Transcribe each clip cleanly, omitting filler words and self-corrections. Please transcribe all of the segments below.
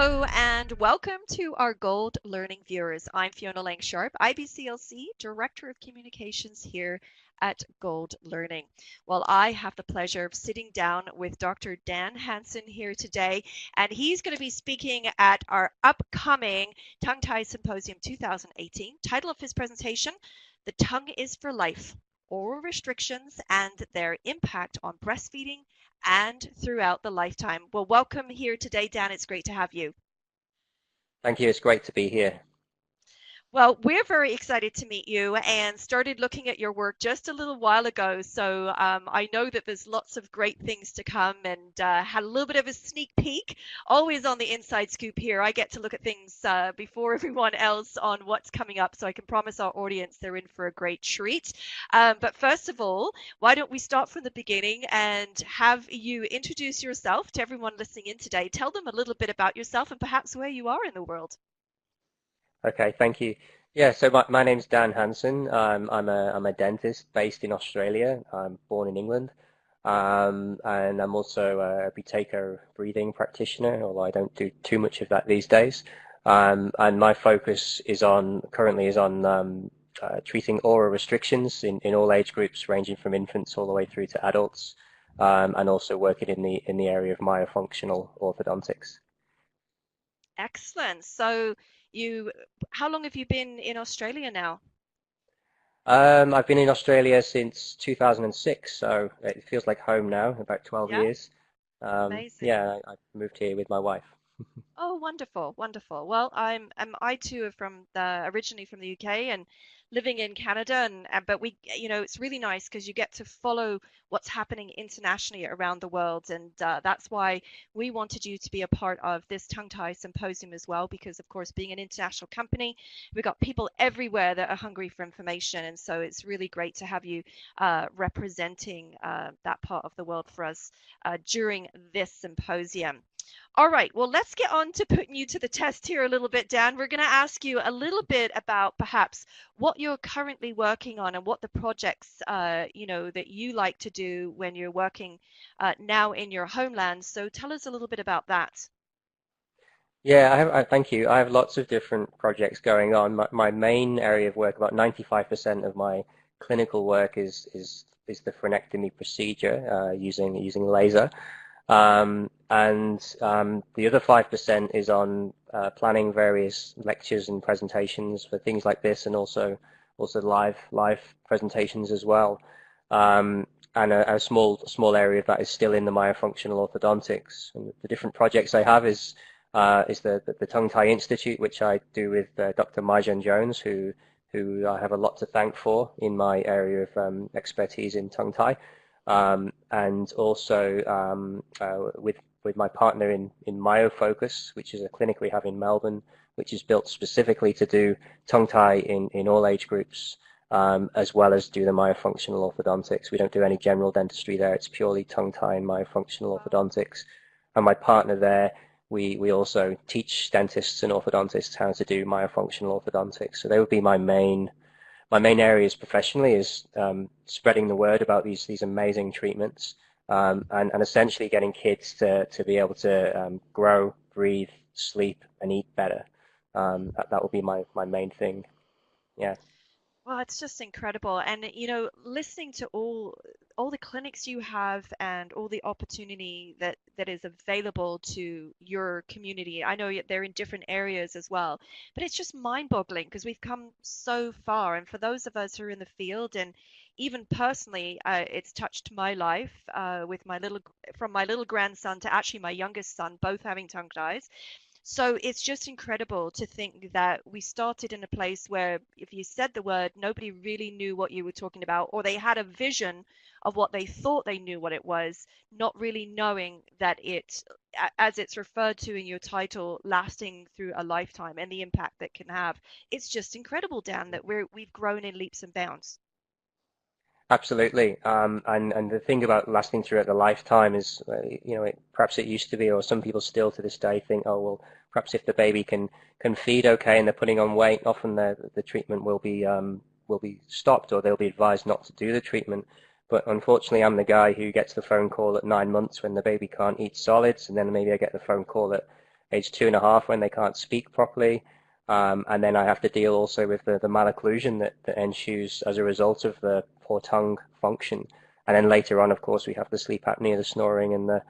Hello and welcome to our Gold Learning viewers. I'm Fiona Lang-Sharp, IBCLC Director of Communications here at Gold Learning. Well, I have the pleasure of sitting down with Dr. Dan Hanson here today, and he's going to be speaking at our upcoming Tongue Tie Symposium 2018. Title of his presentation, The Tongue is for Life, Oral Restrictions and Their Impact on Breastfeeding and throughout the lifetime. Well, welcome here today, Dan. It's great to have you. Thank you. It's great to be here. Well, we're very excited to meet you and started looking at your work just a little while ago. So I know that there's lots of great things to come and had a little bit of a sneak peek. Always on the inside scoop here. I get to look at things before everyone else on what's coming up. So I can promise our audience they're in for a great treat. But first of all, why don't we start from the beginning and have you introduce yourself to everyone listening in today. Tell them a little bit about yourself and perhaps where you are in the world. Okay, thank you. Yeah, so my name's Dan Hanson. I'm a dentist based in Australia. I'm born in England, and I'm also a Buteyko breathing practitioner, although I don't do too much of that these days. And my focus currently is on treating oral restrictions in all age groups, ranging from infants all the way through to adults, and also working in the area of myofunctional orthodontics. Excellent. So how long have you been in Australia now? I've been in Australia since 2006, so it feels like home now, about 12 Yeah, years. amazing. Yeah, I moved here with my wife. Oh, wonderful, wonderful. Well, I too are originally from the UK and living in Canada, and but it's really nice because you get to follow what's happening internationally around the world, and that's why we wanted you to be a part of this tongue tie symposium as well, because of course, being an international company, we've got people everywhere that are hungry for information, and so it's really great to have you representing that part of the world for us during this symposium. All right, well, let's get on to putting you to the test here a little bit, Dan. We're going to ask you a little bit about perhaps what you're currently working on and what the projects, that you like to do when you're working now in your homeland. So tell us a little bit about that. Yeah, thank you. I have lots of different projects going on. My main area of work, about 95% of my clinical work is the frenectomy procedure using laser. And the other 5% is on planning various lectures and presentations for things like this, and also live presentations as well. And a small area of that is still in the myofunctional orthodontics. And the different projects I have is the Tongue Tie Institute, which I do with Dr. Marjan Jones, who I have a lot to thank for in my area of expertise in tongue tie. And also with my partner in MyoFocus, which is a clinic we have in Melbourne, which is built specifically to do tongue tie in all age groups, as well as do the myofunctional orthodontics. We don't do any general dentistry there. It's purely tongue tie and myofunctional orthodontics. And my partner there, we also teach dentists and orthodontists how to do myofunctional orthodontics. So they would be my main areas professionally is spreading the word about these amazing treatments, and essentially getting kids to be able to grow, breathe, sleep, and eat better. That will be my main thing. Yeah. Well, it's just incredible. And listening to all the clinics you have and all the opportunity that is available to your community. I know they're in different areas as well, but it's just mind-boggling because we've come so far. And for those of us who are in the field, and even personally, it's touched my life with from my little grandson to actually my youngest son, both having tongue ties. So it's just incredible to think that we started in a place where if you said the word, nobody really knew what you were talking about, or they had a vision of what they thought they knew what it was, not really knowing that as it's referred to in your title, lasting through a lifetime and the impact that can have. It's just incredible, Dan, that we've grown in leaps and bounds. Absolutely. And the thing about lasting throughout the lifetime is, perhaps it used to be, or some people still to this day think, oh, well, perhaps if the baby can feed okay and they're putting on weight, often the treatment will be stopped, or they'll be advised not to do the treatment. But unfortunately, I'm the guy who gets the phone call at 9 months when the baby can't eat solids, and then maybe I get the phone call age 2.5 when they can't speak properly. And then I have to deal also with the malocclusion that ensues as a result of the poor tongue function. And then later on, of course, we have the sleep apnea, the snoring, and the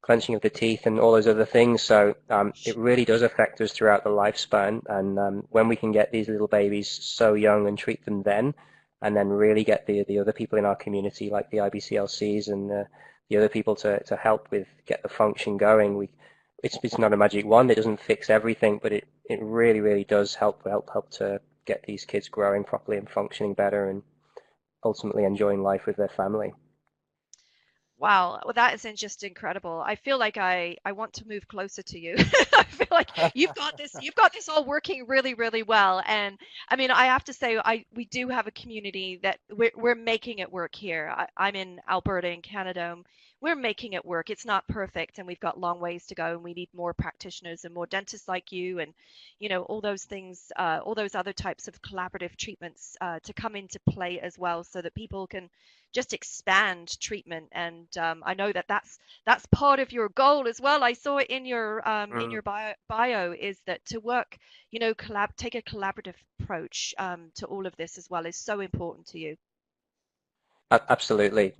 clenching of the teeth, and all those other things. So it really does affect us throughout the lifespan. And when we can get these little babies so young and treat them then, and then really get the other people in our community, like the IBCLCs and the other people to help with get the function going, it's not a magic wand. It doesn't fix everything, but it really, really does help to get these kids growing properly and functioning better and ultimately enjoying life with their family. Wow, well, that is just incredible. I feel like I want to move closer to you. I feel like you've got this all working really, really well. And I mean, I have to say, we do have a community that we're making it work here. I'm in Alberta in Canada. We're making it work. It's not perfect, and we've got long ways to go, and we need more practitioners and more dentists like you, and all those things, all those other types of collaborative treatments to come into play as well, so that people can just expand treatment. And I know that that's part of your goal as well. I saw it in Mm. your bio is that to work, take a collaborative approach to all of this as well is so important to you. Absolutely.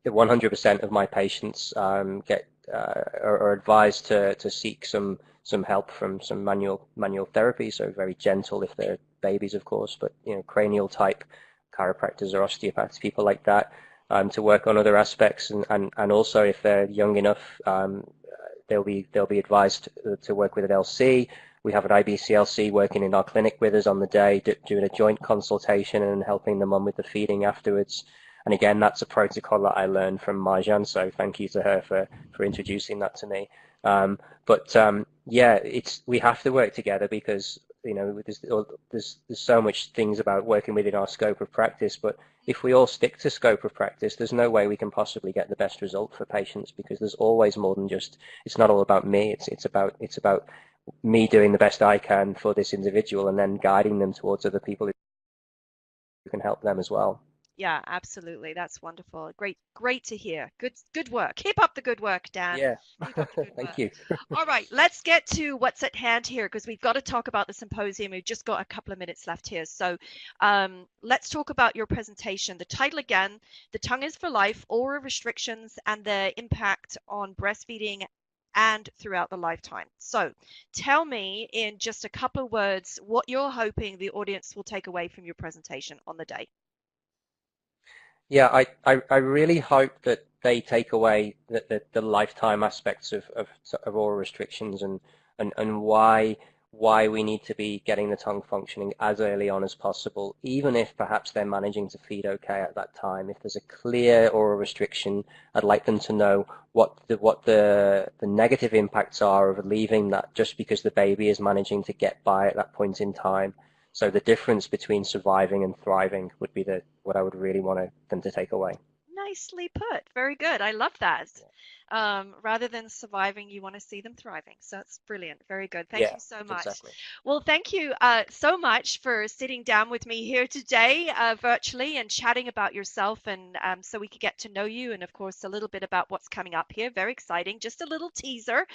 100% of my patients get are advised to seek some help from some manual therapy. So very gentle if they're babies, of course, but cranial type chiropractors or osteopaths, people like that, to work on other aspects. And also if they're young enough, they'll be advised to work with an LC. We have an IBCLC working in our clinic with us on the day, doing a joint consultation and helping the mum with the feeding afterwards. And again, that's a protocol that I learned from Marjan, so thank you to her for introducing that to me. Yeah, we have to work together because there's so much things about working within our scope of practice, but if we all stick to scope of practice, there's no way we can possibly get the best result for patients because there's always more than just, it's not all about me. It's about me doing the best I can for this individual and then guiding them towards other people who can help them as well. Yeah, absolutely. That's wonderful. Great to hear. Good work. Keep up the good work, Dan. Yeah, Keep up the good thank work. you. All right, let's get to what's at hand here because we've got to talk about the symposium. We've just got a couple of minutes left here. So let's talk about your presentation. The title again, The Tongue is for Life, Oral Restrictions and the Impact on Breastfeeding and Throughout the Lifetime. So tell me in just a couple of words what you're hoping the audience will take away from your presentation on the day. Yeah, I really hope that they take away the lifetime aspects of oral restrictions and why we need to be getting the tongue functioning as early on as possible, even if perhaps they're managing to feed okay at that time. If there's a clear oral restriction, I'd like them to know what the negative impacts are of leaving that just because the baby is managing to get by at that point in time. So the difference between surviving and thriving would be what I would really want them to take away. Nicely put. Very good. I love that. Rather than surviving, you want to see them thriving. So that's brilliant. Very good. Thank Yeah, you so much. exactly. Well, thank you so much for sitting down with me here today virtually and chatting about yourself and so we could get to know you and, of course, a little bit about what's coming up here. Very exciting. Just a little teaser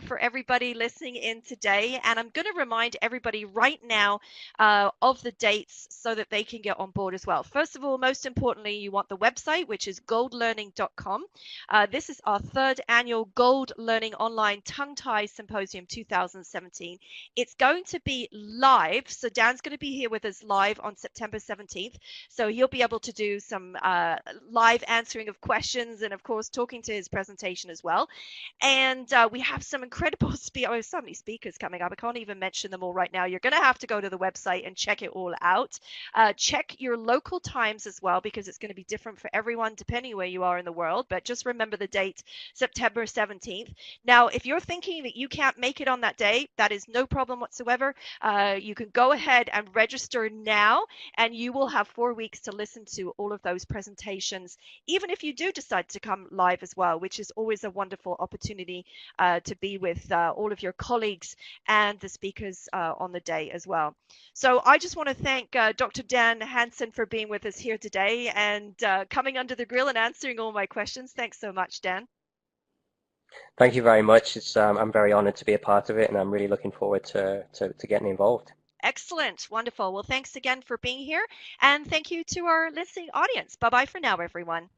for everybody listening in today. And I'm going to remind everybody right now of the dates so that they can get on board as well. First of all, most importantly, you want the website, which is goldlearning.com. This is our third annual Gold Learning Online Tongue Tie Symposium 2017. It's going to be live. So Dan's going to be here with us live on September 17th. So he'll be able to do some live answering of questions and, of course, talking to his presentation as well. And we have some incredible so many speakers coming up. I can't even mention them all right now. You're going to have to go to the website and check it all out. Check your local times as well because it's going to be different for everyone depending where you are in the world. But just remember the date, September 17th. Now, if you're thinking that you can't make it on that day, that is no problem whatsoever. You can go ahead and register now, and you will have 4 weeks to listen to all of those presentations, even if you do decide to come live as well, which is always a wonderful opportunity to be with all of your colleagues and the speakers on the day as well. So I just want to thank Dr. Dan Hanson for being with us here today and coming under the grill and answering all my questions. Thanks so much, Dan. Thank you very much. I'm very honored to be a part of it, and I'm really looking forward to getting involved. Excellent. Wonderful. Well, thanks again for being here. And thank you to our listening audience. Bye bye for now, everyone.